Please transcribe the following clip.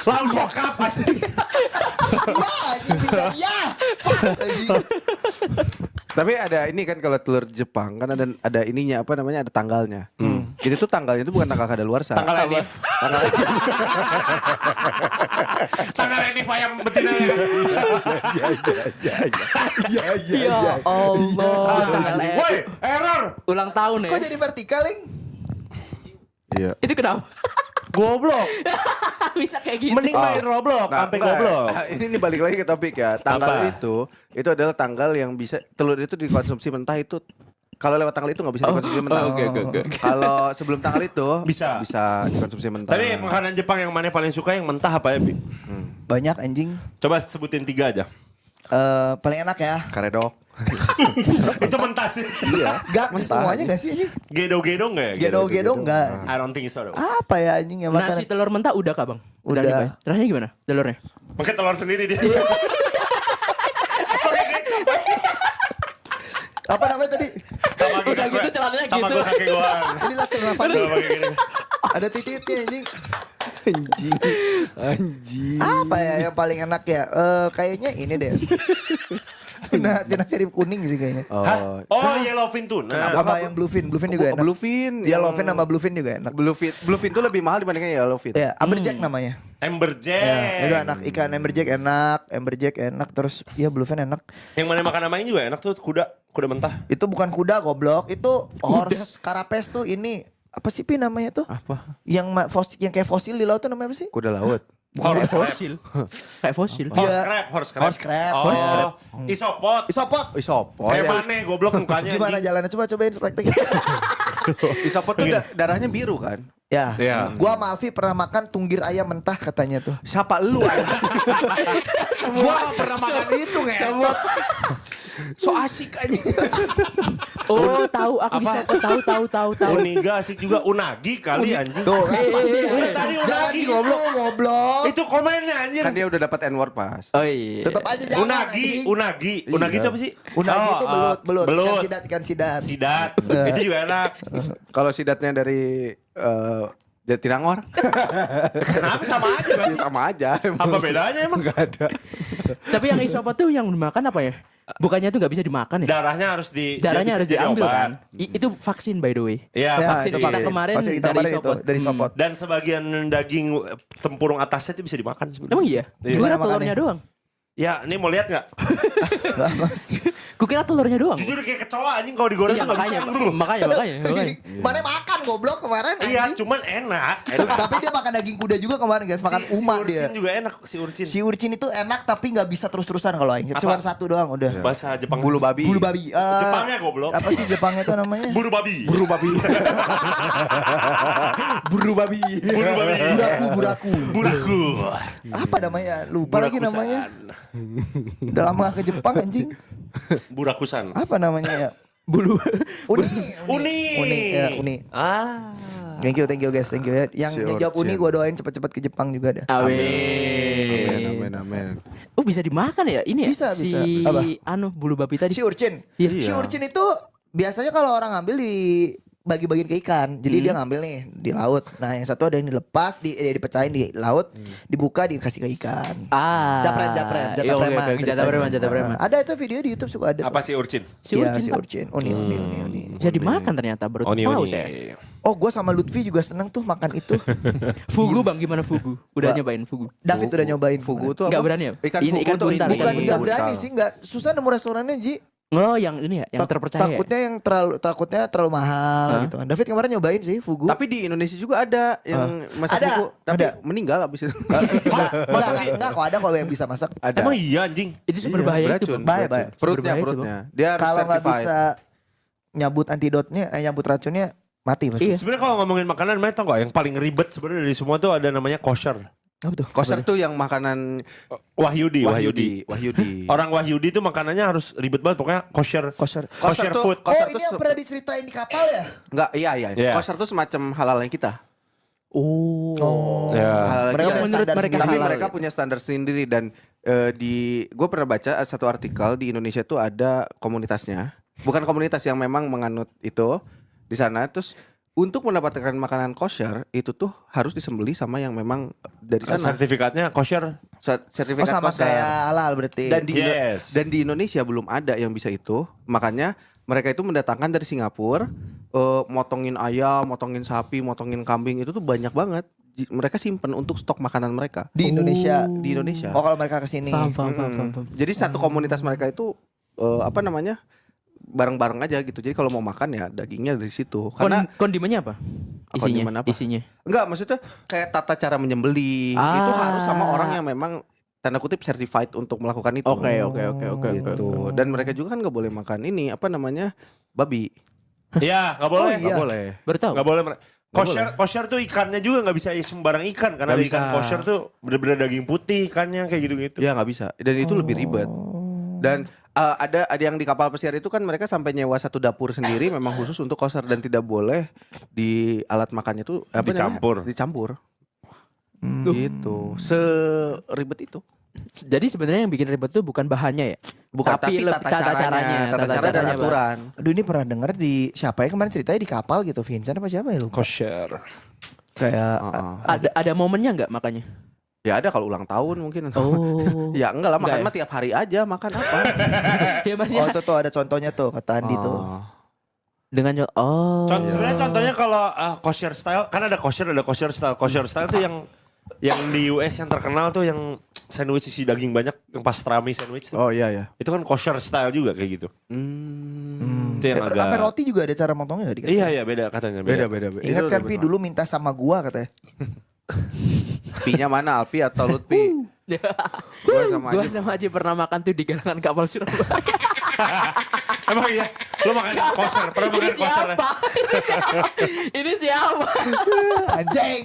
Laos bokap asli. Iya. Tapi ada ini kan kalau telur Jepang kan ada ininya apa namanya ada tanggalnya. Itu tuh tanggalnya itu bukan tanggal kadaluarsa. Tanggal Enif. Tanggal Enif ayam betina ya. Ya Allah. Woi, error. Ulang tahun ya. Kok jadi vertikal, Ling? Iya. Itu kenapa? Goblok. Bisa kayak gitu. Mending main Roblox sampai enggak. goblok. Ini balik lagi ke topik ya. Tanggal itu adalah tanggal yang bisa telur itu dikonsumsi mentah itu. Kalau lewat tanggal itu nggak bisa dikonsumsi mentah. Oke. Kalau sebelum tanggal itu Bisa. dikonsumsi mentah. Tapi makanan Jepang yang mana paling suka yang mentah apa ya, Bi? Banyak anjing. Coba sebutin 3 aja. Paling enak ya. karedok. Itu mentah sih. Iya. Gak semuanya gak sih anjing? Gedo-gedo enggak ya? Gedo-gedo enggak. I don't think so. Though. Apa ya anjing yang makan? Nasi telur mentah udah kah bang? Udah. nih, Pak? Rasanya gimana telurnya? Pakai telur sendiri dia. Apa namanya tadi? Udah gitu celananya gitu. Tamago kake gohan. Inilah celana Fandi. Udah pakai gini. Ada titiknya anjing. Anjing. Apa ya yang paling enak ya? Kayaknya ini deh. Tuna sirip kuning sih kayaknya. Oh. Oh, yellowfin tuna. Sama yang bluefin juga enak. Bluefin. Yellowfin sama bluefin juga enak. Bluefin tuh lebih mahal dibandingkan yellowfin. Ya, amberjack namanya. Amberjack. Ya, itu enak. Ikan amberjack enak. Terus ya bluefin enak. Yang mana makan namanya juga enak tuh kuda mentah. Itu bukan kuda goblok, itu horse carapes tuh ini apa sih Pi namanya tuh? Apa? Yang kayak fosil di laut tuh namanya apa sih? Kuda laut. Horse Fosil. Kayak fosil. Horse crab. Horse crab. Oh, isopod. Isopod. Isopod. Kayak ya. mana goblok mukanya. Gimana anjing. jalannya? Cobain praktek. Isopod tuh darahnya biru kan? Ya. Iya. Gua sama Afi pernah makan tunggir ayam mentah katanya tuh. Siapa lu anjing? Gua gak pernah makan itu Semua. So asik anjing. Oh tahu aku bisa tahu. Uniga asik juga. Unagi kali anjing. Tuh kan. Tadi Jangan unagi goblok. Itu komennya anjing. Kan dia udah dapat N-word pas. Oh iya. Tetap aja jangan. anjing. Unagi itu apa sih? Unagi itu belut. Belut. Ikan sidat. Sidat. Itu juga enak. Kalau sidatnya dari Jatinangor. Kenapa sama aja Bas? Sama aja. Apa bedanya emang? Gak ada. Tapi yang isopod tuh yang dimakan apa ya? Bukannya itu nggak bisa dimakan ya? Darahnya harus Darahnya harus jadi diambil obat. kan? Itu vaksin by the way. Iya, Ya, vaksin itu kita kemarin Vaksin kita dari kemarin itu sopot. dari sopot. Dan sebagian daging tempurung atasnya itu bisa dimakan sebenarnya. Emang iya? Iya. Gue kira Gimana telurnya makannya? doang. Ya, ini mau lihat nggak? Enggak, Mas. Gue kira telurnya doang. Jujur kayak kecoa anjing kalau digoreng Iya tuh nggak bisa. makanya. Mana makan goblok kemarin Iya, anjing. cuman enak. Tapi dia makan daging kuda juga kemarin guys, makan si umak urcin dia. juga enak, si urcin. Si urcin itu enak tapi nggak bisa terus-terusan kalau aing. Cuman satu doang udah. Bahasa Jepang. Bulu babi. Bulu babi. Jepangnya goblok. Apa sih Jepangnya itu namanya? Bulu babi. Buru babi. Buru babi. Bulu babi. Buraku. Buraku. Apa namanya? Lupa lagi Burakusan. namanya. Udah lama gak ke Jepang anjing. Burakusan. Apa namanya ya? Bulu. Uni. Ya, Uni. Ah. Thank you guys, thank you ya. Yang jawab Uni gue doain cepet-cepet ke Jepang juga dah. Amin. Amin. Oh bisa dimakan ya? Ini ya? Bisa, si bisa. Apa? bulu babi tadi. Si urcin. Iya. Si urcin itu biasanya kalau orang ngambil di bagi-bagiin ke ikan. Jadi dia ngambil nih di laut. Nah, yang satu ada yang dilepas, dipecahin di laut, dibuka dikasih ke ikan. Jatah Iya, oke, preman. oke, jatah preman. Ada itu video di YouTube suka ada. Apa sih urcin? Si Iya, urcin, si Pak. urcin. Uni. Bisa dimakan ternyata baru tahu saya. Oh, gue sama Lutfi juga seneng tuh makan itu. Fugu bang, gimana fugu? Udah nyobain fugu? David udah nyobain Fugu tuh Nggak apa? berani ya? Ikan Ini fugu ikan tuh buntal, ini. Bukan ikan nggak buntal. berani sih, nggak susah nemu restorannya Ji. Oh yang ini ya, yang terpercaya. Takutnya terlalu mahal gitu kan. David kemarin nyobain sih fugu. Tapi di Indonesia juga ada yang masak Ada, fugu, tapi ada. meninggal abis itu. enggak kok ada kok yang bisa masak. Ada. Emang iya anjing. Itu sumber bahaya itu. Beracun. Bang. Bahaya. Perutnya, Berbahaya itu, perutnya. Dia harus Kalau nggak certified. bisa nyabut antidotnya, nyabut racunnya mati pasti. Iya. Sebenarnya kalau ngomongin makanan, mana tau gak yang paling ribet sebenarnya dari semua tuh ada namanya kosher. Apa tuh? Kosher tuh yang makanan Wahyudi. Orang Orang Wahyudi itu makanannya harus ribet banget pokoknya kosher. Kosher. Kosher tuh- food. Oh, Kosher ini tuh yang pernah diceritain di kapal ya? enggak, iya. Iya. Kosher tuh semacam halal yang kita. Oh. Ya. Halal Mereka kita. punya Menurut standar mereka sendiri. Tapi halal mereka ya? punya standar sendiri dan gue pernah baca satu artikel di Indonesia tuh ada komunitasnya. Bukan komunitas yang memang menganut itu di sana. Terus untuk mendapatkan makanan kosher itu tuh harus disembelih sama yang memang dari sana. Sertifikatnya kosher. Oh Sertifikat sama kosher. kayak halal berarti. Dan di Yes. dan di Indonesia belum ada yang bisa itu. Makanya mereka itu mendatangkan dari Singapura, motongin ayam, motongin sapi, motongin kambing itu tuh banyak banget. Mereka simpen untuk stok makanan mereka di Indonesia. di Indonesia. Oh kalau mereka kesini. Paham. Jadi satu komunitas mereka itu apa namanya? Bareng-bareng aja gitu. Jadi kalau mau makan ya dagingnya dari situ. Karena Kondimennya apa? kondimen apa? Isinya. enggak maksudnya kayak tata cara menyembelih itu harus sama orang yang memang tanda kutip certified untuk melakukan itu. Oke. Gitu. Dan mereka juga kan nggak boleh makan ini apa namanya? Babi. Iya, nggak boleh. Oh, iya. Nggak boleh. Baru tahu. Nggak boleh. Kosher tuh ikannya juga nggak bisa sembarang ikan karena Nggak ikan bisa. kosher tuh bener-bener daging putih ikannya kayak gitu-gitu. Ya nggak bisa. Dan itu lebih ribet. Dan ada yang di kapal pesiar itu kan mereka sampai nyewa satu dapur sendiri memang khusus untuk kosher dan tidak boleh di alat makannya tuh apa namanya? Dicampur. Gitu. Seribet itu. Jadi sebenarnya yang bikin ribet tuh bukan bahannya ya. Bukan tapi tata caranya, tata cara dan Bang. aturan. Aduh ini pernah denger di siapa ya kemarin ceritanya di kapal gitu Vincent apa siapa ya lu? Kosher. Kayak Ada momennya nggak makanya? Ya ada kalau ulang tahun mungkin. Oh. Ya enggak lah makan Enggak ya? mah tiap hari aja makan apa. Ya Mas oh ya. itu tuh ada contohnya tuh kata Andi tuh. Dengan Sebenarnya contohnya kalau kosher style kan ada kosher style. Kosher style tuh yang di US yang terkenal tuh yang sandwich isi daging banyak yang pastrami sandwich tuh. Oh iya ya. Itu kan kosher style juga kayak gitu. Itu yang agak Apa roti juga ada cara motongnya tadi? Iya beda katanya Beda. Ingat Itu kan udah Pi benar. dulu minta sama gua katanya. Pi-nya mana Alpi atau Lutfi? Gua sama Gua aja. sama Aji pernah makan tuh di galangan kapal Surabaya. Emang iya? Lo makan kosher? Pernah Ini makan kosher? siapa? Ini siapa? Anjing.